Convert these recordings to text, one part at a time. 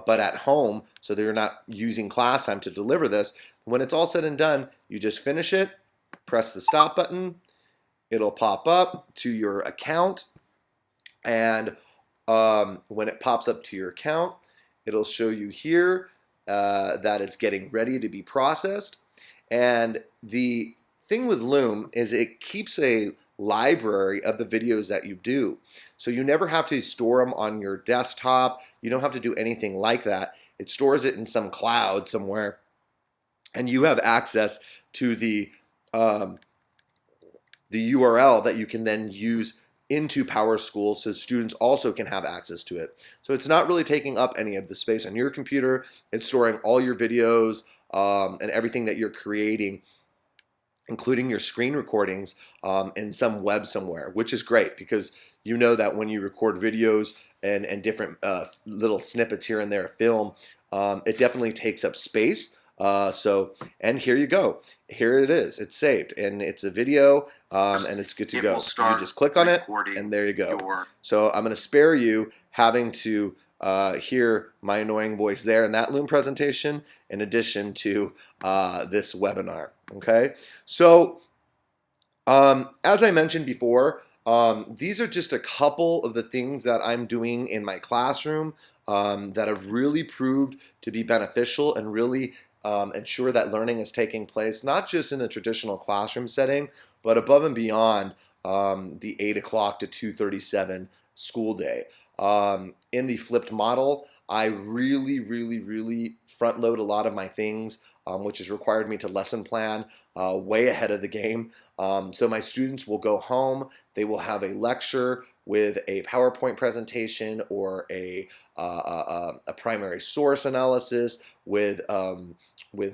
but at home, so that you're not using class time to deliver this. When it's all said and done, you just finish it, press the stop button, it'll pop up to your account, and when it pops up to your account, it'll show you here that it's getting ready to be processed. And the thing with Loom is it keeps a library of the videos that you do. So you never have to store them on your desktop. You don't have to do anything like that. It stores it in some cloud somewhere, and you have access to the URL that you can then use into PowerSchool, so students also can have access to it. So it's not really taking up any of the space on your computer. It's storing all your videos and everything that you're creating, including your screen recordings, in some web somewhere, which is great because you know that when you record videos and different little snippets here and there of film, it definitely takes up space. And here you go. Here it is. It's saved, and it's a video, and it's good to go. You just click on it, and there you go. So I'm going to spare you having to hear my annoying voice there in that Loom presentation, in addition to this webinar. Okay, so as I mentioned before, these are just a couple of the things that I'm doing in my classroom that have really proved to be beneficial and really ensure that learning is taking place, not just in a traditional classroom setting, but above and beyond the 8 o'clock to 2:37 school day. In the flipped model, I really front load a lot of my things, which has required me to lesson plan way ahead of the game. So my students will go home, they will have a lecture with a PowerPoint presentation or a primary source analysis with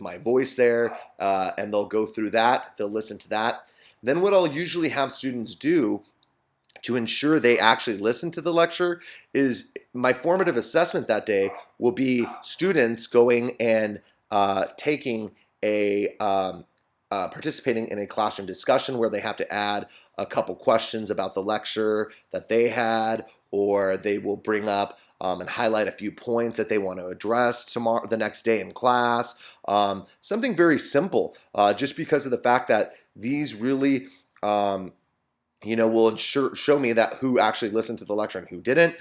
my voice there, and they'll go through that, they'll listen to that. Then what I'll usually have students do to ensure they actually listen to the lecture is my formative assessment that day will be students going and taking participating in a classroom discussion where they have to add a couple questions about the lecture that they had, or they will bring up and highlight a few points that they want to address tomorrow, the next day in class. Something very simple, just because of the fact that these really will show me that who actually listened to the lecture and who didn't.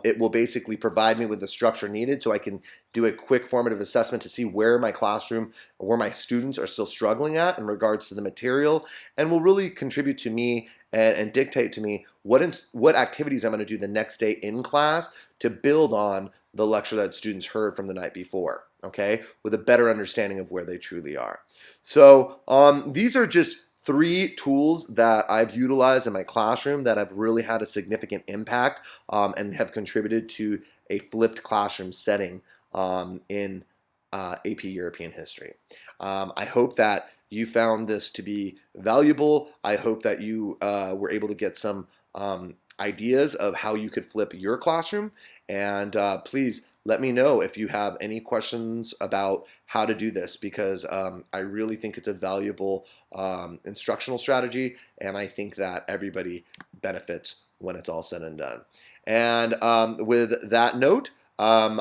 It will basically provide me with the structure needed so I can do a quick formative assessment to see where my classroom or where my students are still struggling at in regards to the material, and will really contribute to me and dictate to me what activities I'm going to do the next day in class to build on the lecture that students heard from the night before, okay, with a better understanding of where they truly are. So these are just 3 tools that I've utilized in my classroom that have really had a significant impact and have contributed to a flipped classroom setting in AP European History. I hope that you found this to be valuable. I hope that you were able to get some ideas of how you could flip your classroom, and please let me know if you have any questions about how to do this, because I really think it's a valuable instructional strategy, and I think that everybody benefits when it's all said and done. And with that note, I'm